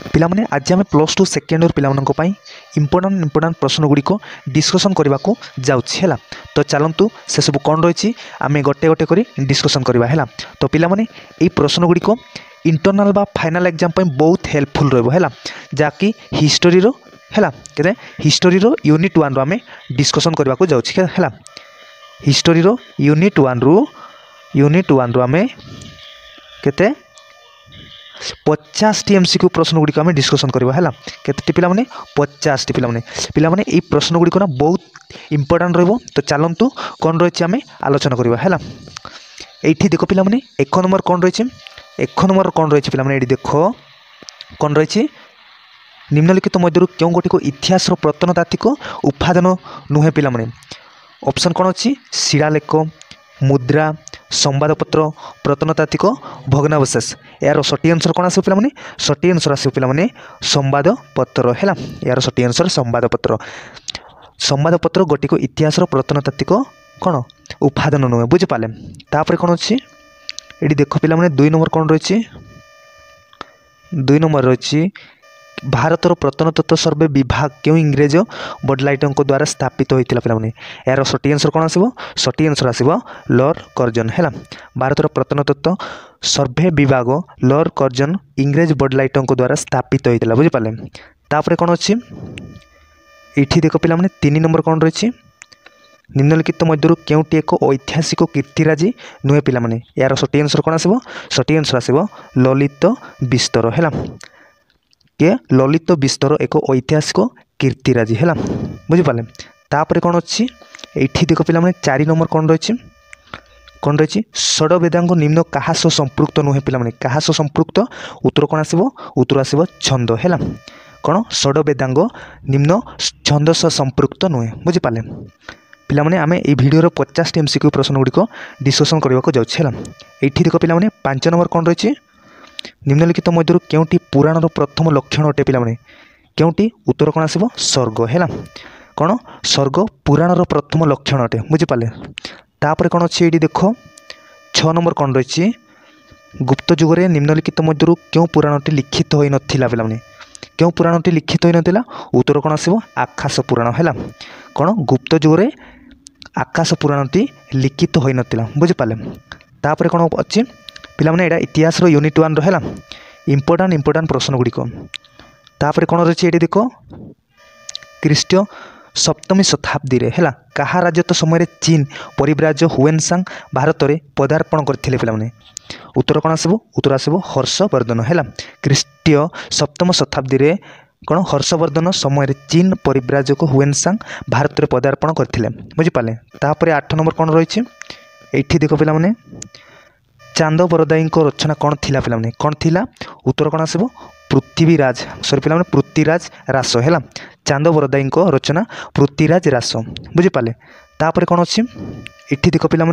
पिलामाने आज आम plus two second year पिलामानंको इंपोर्टां प्रश्न गुड़िक डिस्कसन करने को जाऊँगा। तो चलतु से सब कौन रही आम गोटे गोटे कर डिस्कसन करवा है। तो पिलामाने ये प्रश्न गुड़िक इंटरनाल बा फाइनाल एग्जाम बहुत हेल्पफुल रहा जहाँकि हिस्टोरी है के हिस्टोरी यूनिट 1 आम डिस्कसन करने को जाऊँगा। हिस्टोरी यूनिट 1 आम के 50 टी एमसीक्यू प्रश्न गुड़िक आम डिस्कसन करवा है। केते पिला माने 50 टी पिला माने ये प्रश्न गुड़िक ना बहुत इंपोर्टां रहिबो। तो चलतु कौन रही आम आलोचना करवा है। ये देख पिला माने 1 नंबर कौन रही 1 नंबर कौन रही पिला माने ये देख कौन रही निम्नलिखित मध्य क्यों गोटी इतिहास प्रत्नतात्विक उपादान नुहे पिला माने ऑप्शन कौन अच्छी शिलालेख मुद्रा संवादपत्र प्रत्नतात्विक भग्नावशेष। यार सठी आंसर कौन आस पे सठी आंसर आस पे संवादपत्र है। यार सठी आंसर संवादपत्र गोटी को इतिहास प्रत्नतात्विक कौन उपादान नुहे बुझिपारे। तापर कौन अच्छी ये देख पिला 2 नंबर कौन रही 2 नंबर रही भारतर प्रत्नतत्व सर्वे विभाग क्यों इंग्रेज बडलाइटों द्वारा स्थापित होता पे। यार सठी आंसर कौन आसो सठी आंसर आसो लॉर्ड कर्जन है। भारतर प्रत्नतत्व सर्वे विभाग लॉर्ड कर्जन इंग्रेज बडलाइटों द्वारा स्थापित होता बुझिपारे। तापर कौन अच्छी ये देख पिला 3 नंबर कौन रही निम्नलिखित मध्य क्योंटी एक ऐतिहासिक कीर्तिराजी नुहे पिला माने। यार सठी आंसर कौन आसो सठी आंसर आसो ललित बिस्तर है के ललित बिस्तर एक ऐतिहासिक कीर्तिराजी है बुझिपारे। तापर कौन अच्छी ये देख पिला 4 नंबर कौन रही षड वेदांग निम्न क्या सह संपृक्त नुहे पिला क्या सह संपृक्त उत्तर कौन आसो उत्तर आसो छंद है कौन षड वेदांग निम्न छंद सह संपृक्त नुहे बुझिपारे। पिला माने आमे ए भिडियो 50 टी एमसीक्यू प्रश्न गुड़िक डिस्कसन करने को जाऊँ। ये देख पिला 5 नंबर कौन रही निम्नलिखित मध्य क्योंटी पुराणर प्रथम लक्षण अटे पिला माने क्योंटी उत्तर कौन आसो स्वर्ग है कौन स्वर्ग पुराणर प्रथम लक्षण अटे बुझिपारे। तापर कौन अच्छी ये देख 6 नंबर कौन रही गुप्त जुगरे निम्नलिखित मध्य क्यों पुराणटी लिखित हो नाला पिला माने क्यों पुराणटी लिखित हो नाला उत्तर कौन आसो आकाश पुराण है कौन गुप्त जुगरे आकाश पुराणटी लिखित हो नाला बुझिपारे। तापर कौन अच्छी पिला माने एटा इतिहास यूनिट 1 है इंपोर्टां प्रश्न गुड़िक। तापर कौन रही ये देख ख्रीष्टीय 7वीं शताब्दी है कहा राजत्व समय चीन परिव्राज हुएनसांग भारत में पदार्पण करते पिला माने उत्तर कौन आसो उत्तर आसो हर्षवर्धन है ख्रीष्टीय 7वीं शताब्दी रे कौन हर्षवर्धन समय चीन परिव्राजक हुएनसांग भारत में पदार्पण करते बुझिपारे। तापर 8 नंबर कौन रही ये देख पिला माने चांद बरदाई रचना कौन थिला पिला माने कौन थिला उत्तर कौन आसो पृथ्वीराज सॉरी पिला माने पृथ्वीराज रास है चांद बरदाई रचना पृथ्वीराज रास बुझिपारे। तापर कौन अच्छी ये देख पिला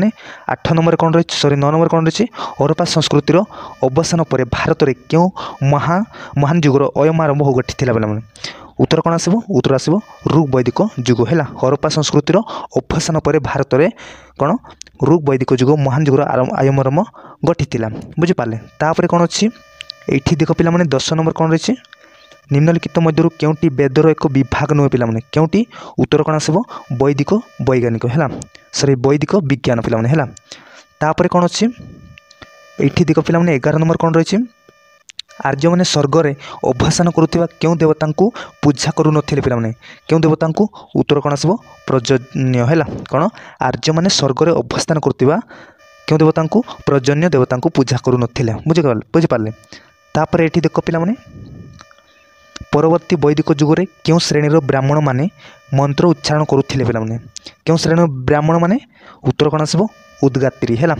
8 नंबर कौन रही 9 नंबर कौन रही हरप्पा संस्कृतिर अवसान पर भारत में क्यों महान जुगर अयम आरंभ हो घटी पिला माने उत्तर कौन आसो उत्तर आसो ऋग वैदिक जुग है हरप्पा संस्कृतिर अवसान पर भारत में कौन ऋग वैदिक जुग महान जुगर आयम आरंभ घटी बुझिपारे। तापर कौन अच्छी ये देख पिला 10 नंबर कौन रही निम्नलिखित मध्य क्योंटी वेदर एक विभाग नुहे पिला माने क्योंटी उत्तर कौन आसो वैदिक वैज्ञानिक है सॉरी वैदिक विज्ञान पिला माने है। तापर कौन अच्छी ये देख पिला 11 नंबर कौन रही आर्य मैंने स्वर्ग में अवसान करुवा क्यों देवता को पूजा करू नथिले पिला माने क्यों देवता को उत्तर कौन आसो प्रजन्य है कौन आर्य मैंने स्वर्ग में अवस्थान करुवा क्यों देवता को प्रजन्य देवता को पूजा करू नथिले बुझिपारे। तापर ये देख पिला परवर्ती वैदिक जुगरे क्यों श्रेणीर ब्राह्मण माने मंत्र उच्चारण करुथिले पिला माने क्यों श्रेणीर ब्राह्मण माने उत्तर कौन आसो उद्गात्री है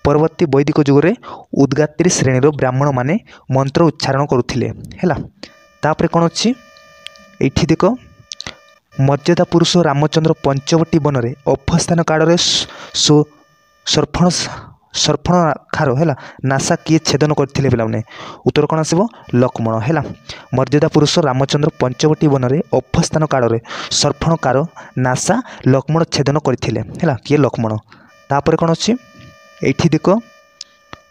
परवर्ती वैदिक जुगरे उद्गात्री श्रेणीर ब्राह्मण माने मंत्र उच्चारण करुथिले है। तापर कौन अच्छी ये देख मर्यादा पुरुष रामचंद्र पंचवटी वन में अवस्थान काल में सर्पणाखार है नासा किए छेदन करते पिला माने उत्तर कौन आसो लक्ष्मण है मर्यादा पुरुष रामचंद्र पंचवटी वन में अवस्थान काल में सर्पणकार नासा लक्ष्मण छेदन करते किए लक्ष्मण। तापर कौन अच्छी ये देख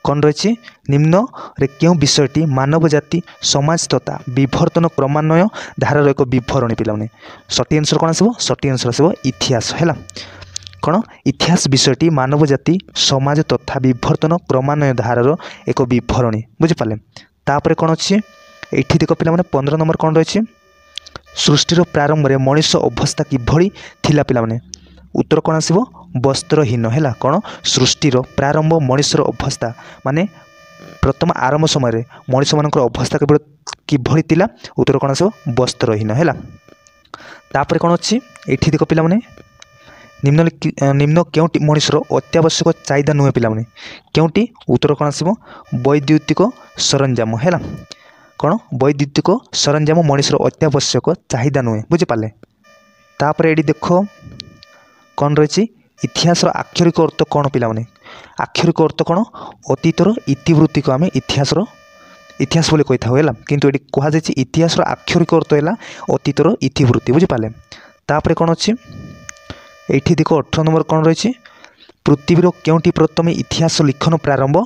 कौन रही निम्न रे क्यों विषयटी मानव जाति समाज तथा विवर्तन क्रमान्वय धारार एक विवरणी पिलाने सठी आंसर कौन आसो सठी आंसर आसो इतिहास है कौन इतिहास विषयटी मानव जाति समाज तथा विवर्तन क्रमान्वय धारार एक विवरणी बुझिपारे तापर कौन अच्छी ये देख पे 15 नंबर कौन रही सृष्टिर प्रारंभ में मनीष अवस्था किभली थिला पिलाने उत्तर कौन आसो वस्त्रहीन है कौन सृष्टिर प्रारंभ मनीषर अवस्था माने प्रथम आरंभ समय मनीष मान अवस्था केवल किभली थिला उत्तर कौन आसो वस्त्रहीन है तापर कौन अच्छी ये देख पे निम्न क्योंटी मनीषर अत्यावश्यक चाहिदा नुहे पिलाने क्योंटी उत्तर कौन आसो वैद्युतिक सरंजाम है कौन वैद्युतिक सरंजाम मनीषर अत्यावश्यक चाहिदा नुहे बुझिपारे तापर ये देख कौन रही इतिहास आक्षरिक अर्थ कौन पिलाने आक्षरिक अर्थ कौन अतीतर इतिवृत्ति को आम इतिहास बोली कही था किंतु ये कहुई इतिहास आक्षरिक अर्थ है अतीतर इतिवृत्ति बुझिपारे तापर कौन अच्छी ये देख 18 नंबर कौन रही पृथ्वीर क्योंटी प्रथम इतिहास लिखन प्रारंभ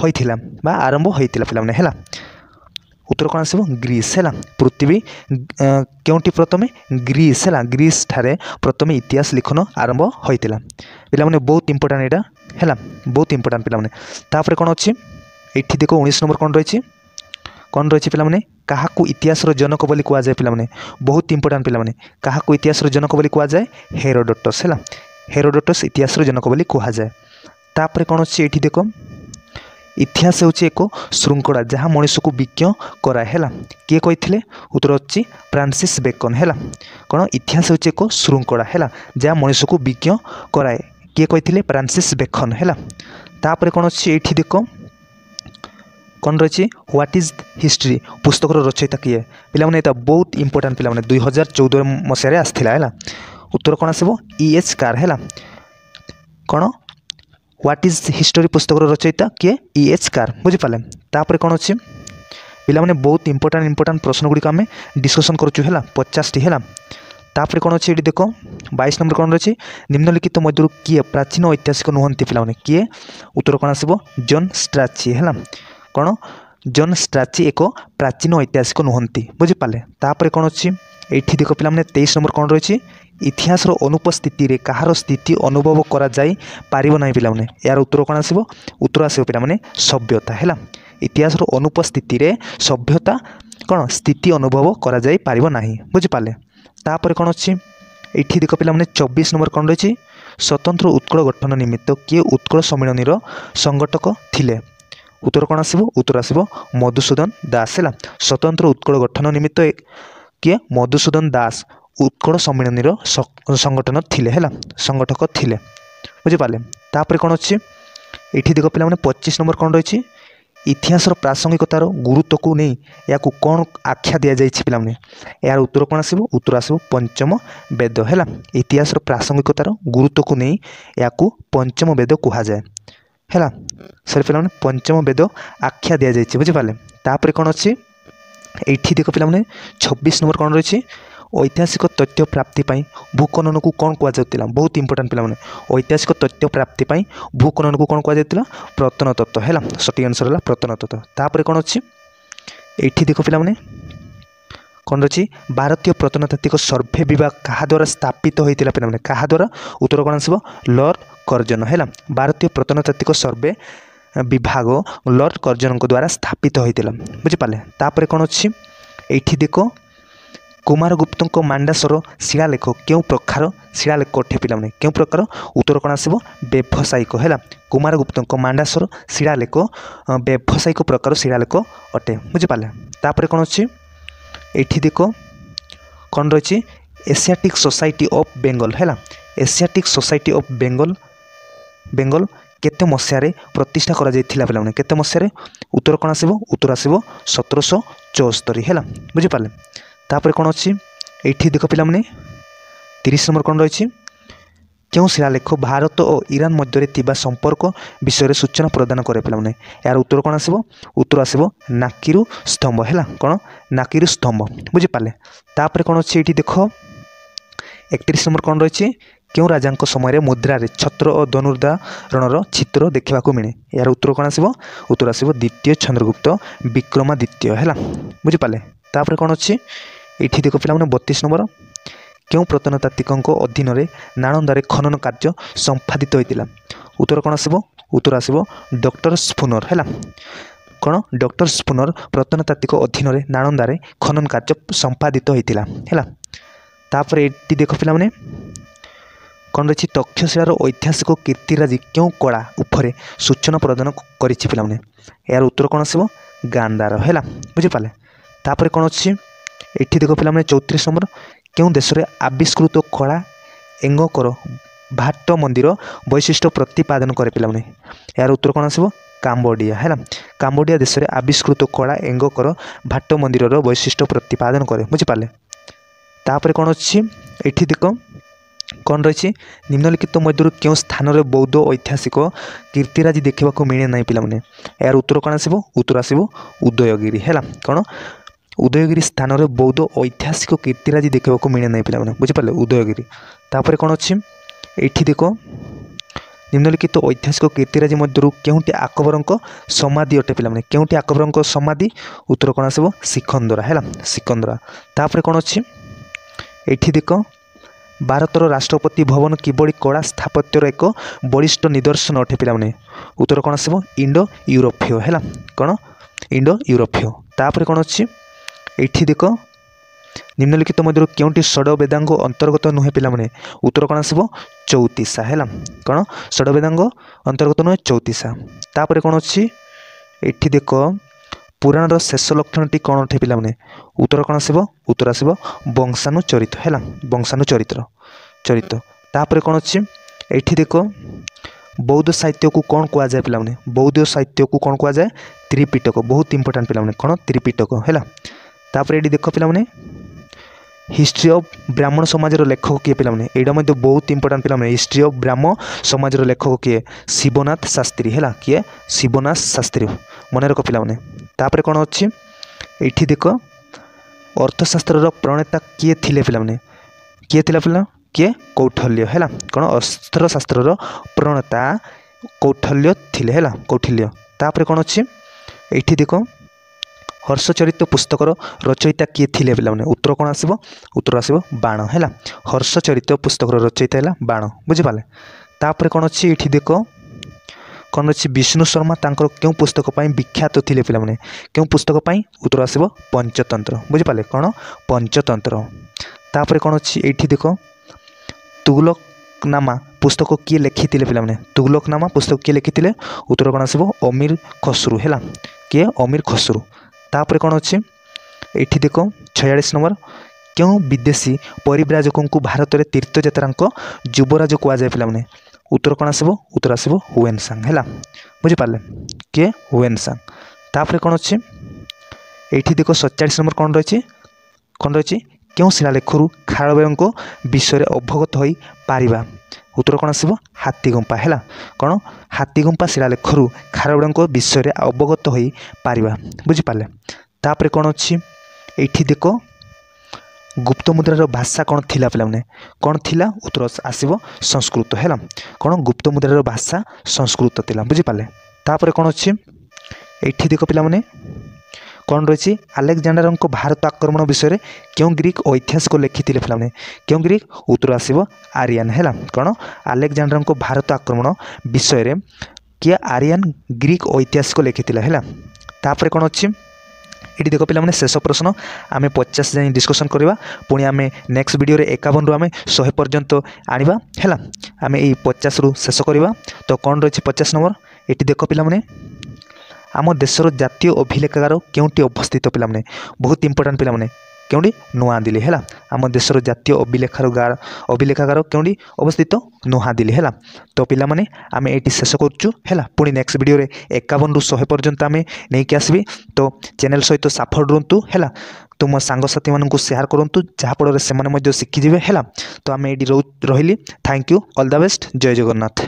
होइथिला बा आरंभ होइथिला पिलाने है उत्तर कौन आसो ग्रीस है पृथ्वी क्योंटी प्रथम ग्रीस है ग्रीस ठारे प्रथम इतिहास लिखन आरंभ होइथिला पिलाने बहुत इंपोर्टेंट यहाँ है बहुत इंपोर्टेंट पिलाने तापर कौन अच्छी ये देख 19 नंबर कौन रही पिलाने क्या इतिहास जनक बोली कहुए पिलाने बहुत इंपोर्टेंट पिलाने क्या इतिहास जनक बोली कहुए हेरोडोटस है हेरोडोटस इतिहास जनक बोली कहुए तापर कौन अच्छी ये देख इतिहास हूँ एक श्रृंखला जहाँ मनीष को विज्ञ कराए है किए कही उत्तर अच्छी फ्रांसिस बेकन है कौन इतिहास हूँ एक श्रृंखला है जहाँ मनीष को विज्ञ कराए किए कही फ्रांसिस बेकन है तापर कौन अच्छी ये देख कौन रही व्हाट इज हिस्ट्री पुस्तक रचयिता किए पिलाने बहुत इंपोर्टेंट पिलाने 2014 मसीह आसाला है उत्तर कौन आसो EH कार है कौन व्हाट इज हिस्टोरी पुस्तक रचयिता किए EH कार बुझिपारे तापर कौन अच्छी पिलाने बहुत इंपोर्टेंट प्रश्न गुड़िक आम डिस्कसन करुचु है 50 टी है तापर कौन अच्छी ये देख 22 नंबर कौन रही निम्नलिखित मध्य किए प्राचीन ऐतिहासिक नुहति पिलाने किए उत्तर कौन आसो जॉन स्ट्रैची है कौन जॉन स्ट्रैची एक प्राचीन ऐतिहासिक नुहति बुझिपारे तापर कौन अच्छी ये देख पे 23 नंबर कौन रही इतिहास अनुपस्थिति रे कहार स्थिति अनुभव करा जाई पारिबो नाही पिलाने यार उत्तर कौन आसो उत्तर आसो पिलाने सभ्यता है इतिहास अनुपस्थिति रे सभ्यता कौन स्थिति अनुभव करा जाई पारिबो नाही बुझिपारे तापर कौन अच्छी ये देख पे 24 नंबर कौन रही स्वतंत्र उत्कल गठन निमित्त किए उत्कल सम्मिलन संगठक थिले उत्तर कौन आसो उत्तर आसो मधुसूदन दास है स्वतंत्र उत्कल गठन निमित्त किए मधुसूदन दास उत्कल सम्मिलन संगठन थिले है संगठक थिले बुझिपारे तापर कौन अच्छी ये देख पे 25 नंबर कौन रही इतिहास प्रासंगिकतार गुरुत्व को नहीं या कौन आख्या दि जाए पिलाने यार उत्तर कौन आसो उत्तर आसो पंचम वेद है इतिहास प्रासंगिकतार गुरुत्व को नहीं या पंचम वेद कहुए है सर पे पंचम वेद आख्या दि जाए बुझिपारे तापर कौन अच्छी ये देख पे 26 नंबर कौन रही ऐतिहासिक तथ्य प्राप्ति भूखनन को कौन कहुला बहुत इंपोर्टेंट पिलाने ऐतिहासिक तथ्य प्राप्ति भूखनन को कौन कहुला प्रत्नतत्व है सठी आंसर है प्रत्नतत्व तापर कौन अच्छी ये देख पे कौन रही भारतीय प्रत्नतात्विक सर्भे विभाग क्या द्वारा स्थापित होता पिलाने क्या द्वारा उत्तर कौन आसो लॉर्ड कर्जन है भारतीय प्रत्नतात्विक सर्भे विभाग लॉर्ड कर्जन द्वारा स्थापित होता बुझिपारे तापर कौन अच्छी ये देख कुमारगुप्त मांडासर शिलालेख क्यों प्रकार शिलालेख अटे पिलाने क्यों प्रकार उत्तर कौन आसो व्यावसायिक है कुमारगुप्त मांडासर शिलालेख व्यावसायिक प्रकार शिलालेख अटे बुझिपारे तापर कौन अच्छी ये देख कौन रही एशियाटिक सोसाइटी ऑफ बेंगल है एशियाटिक सोसाइटी ऑफ बेंगल केते मसीह प्रतिष्ठा करा जाइथिला पिलाने केते मसीह उत्तर कौन आसो उत्तर आसो 1774 है बुझिपारे तापर कौन अच्छी ये देख पे 30 नंबर कौन रही क्यों शिलालेख भारत और ईरान मध्य संपर्क विषय सूचना प्रदान करे पिलाने यार उत्तर कौन आसो उत्तर आसो नाकिरु स्तंभ है कौन नाकिरु स्तंभ बुझिपारे तापर कौन अच्छी ये देख 31 नंबर कौन रही क्यों राजा समय मुद्रार छत्र और धनुर्धारणर चित्र देखा मिले यार उत्तर कौन आसो उत्तर आसो द्वितीय चंद्रगुप्त विक्रमादित्य है बुझिपारे तापर कौन अच्छी ये देख पे 32 नंबर क्यों प्रत्नतात्विकों अधीन नालंदारे खनन कार्य संपादित होता उत्तर कौन आसो उत्तर आसो डॉक्टर स्पूनर है कौन डॉक्टर स्पूनर प्रत्नतात्विक अधीन नालंदारे खनन कार्य संपादित होता है तापर ये देख पे कौन रही तक्षशिलार ऐतिहासिक कीर्तिराजी क्यों कला उपरे सूचना प्रदान कर पे यार उत्तर कौन आसो गांधार है बुझिपारे तापर कौन अच्छी ये देख पे 34 नंबर क्यों देश में आविष्कृत कला एंगकर भाट मंदिर वैशिष्ट्य प्रतिपादन करे पे यार उत्तर कौन आसो काम्बोडिया है काम्बोडिया देश में आविष्कृत कला एंगकर भाट मंदिर वैशिष्ट्य प्रतिपादन करे बुझिपारे तापर कौन अच्छी ये देख कौन रही निम्नलिखित मध्य क्यों स्थान में बौद्ध ऐतिहासिक कीर्तिराजी देखा मिले ना पे यार उत्तर कौन आसो उत्तर आसो उदयगिरी है कौन उदयगिरी स्थान में बौद्ध ऐतिहासिक कीर्तिराजी देखा मिले ना पे बुझिपारे उदयगिरी तापर कौन अच्छी ये देख निम्नलिखित ऐतिहासिक कीर्तिराजी मध्य क्योंटी अकबर समाधि अटे पे क्योंटी अकबर समाधि उत्तर कौन आसो सिकंदरा है सिकंदरा तापर कौन अच्छी ये देख भारतर राष्ट्रपति भवन किभली कला स्थापत्यर एक बलिष्ठ निदर्शन अटे पे उत्तर कौन आसो इंडो यूरोपीय है कौन इंडो यूरोपीय तापर कौन अच्छी ये देख निम्नलिखित मध्य क्योंटी षड वेदांग अंतर्गत नुहे पे उत्तर कौन आसो चौतीसा है कौन षड वेदांग अंतर्गत नुहे चौतीसा तापर कौन अच्छी ये देख पुराणर शेष लक्षण कौन अटे पे उत्तर कौन आसो उत्तर आसो वंशानुचरित है वंशानुचरित्र चरित्र तापर कौन अच्छी ये देख बौद्ध साहित्य को कौन कहुए पे बौद्ध साहित्य को कौन कहुए त्रिपिटक बहुत इंपोर्टाट पे कौन त्रिपिटक है तापर ये देख पे हिस्ट्री ऑफ ब्राह्मण समाजर लेखक किए पे यहाँ बहुत इंपोर्टाट पे हिस्ट्री ऑफ ब्राह्मण समाजर लेखक किए शिवनाथ शास्त्री है किए शिवनाथ शास्त्री मन रख पे तापर कौन अच्छी ये देख अर्थशास्त्र प्रणेता किए थे पे किए पे किए कौठल्य है कौन अर्थशास्त्र प्रणेता कौठल्य थे है कौठल्य तापर कौन अच्छी ये देख हर्षचरित पुस्तकर रचयिता किए थे पे उत्तर कौन आसो उत्तर आसो बाण है हर्षचरित पुस्तकर रचयिता है बाण बुझिपारे तापर कौन अच्छी ये देख कौन अच्छी विष्णु शर्मा तांकर क्यों पुस्तक विख्यात थे पे क्यों पुस्तक उत्तर आसो पंचतंत्र बुझिपारे कौन पंचतंत्र तापर कौन अच्छी ये देख तुगलकनामा पुस्तक किए लिखी थे पे तुगलकनामा पुस्तक किए लिखी थे उत्तर कौन आसो अमीर खसरू है किए अमीर खसरू तापर कौन अच्छी ये देख 46 नंबर क्यों विदेशी परिव्राजकों को भारत में तीर्थयात्रा युवराज कहुए पे उत्तर कौन आसो उत्तर आसो हुएनसांग है बुझिपारे किए हुएनसांग तापर कौन अच्छी ये देख 47 नंबर कौन रही क्यों शिलालेखर खारवेल विषय अवगत हो पारिबा उत्तर कौन आसो हाथीगुंपा है कौन हाथीगुंपा शिलालेखर खारवेल विषय अवगत हो पारिबा बुझिपारे तापर कौन अच्छी ये देख गुप्त मुद्रार भाषा कौन थिला पे कौन थिला उत्तर आसो संस्कृत है कौन गुप्त मुद्रार भाषा संस्कृत थिला बुझिपारे तापर कौन अच्छी ये देख पे कौन रही आलेक्जांडर भारत आक्रमण विषय क्यों ग्रीक ऐतिहासिक लिखी थे पे क्यों ग्रीक उत्तर आसो आर्यन है कौन आलेक्जांडर भारत आक्रमण विषय किए आर्यन ग्रीक ऐतिहासिक लिखी है तापर कौन अच्छी ये देख पे शेष प्रश्न आम 50 जाए डिस्कसन करवा पुणी आम नेक्स्ट वीडियो 51 रु आम 100 पर्यंत आनिबा है आम ये 50 रु शेष करवा तो कौन रही 50 नंबर ये देख पे आम देशर जातीय अभिलेखागार क्योंटी अवस्थित पे बहुत इंपोर्टाट पे क्योंटी नुआदिल्ली है आम देशर जातीय अभिलेखागार क्योंटी अवस्थित नुआदिल्ली है तो पिला माने आम ये शेष करुँ है पुणी नेक्स्ट वीडियो 51 रु 100 पर्यंत आम नहीं आसबि तो चैनल सहित साफल रुहतु है तुम सांगसाथी मानू शेयर करूँ जहाँफल से शिखिजे है तो आम ये रही thank you all the best जय जगन्नाथ।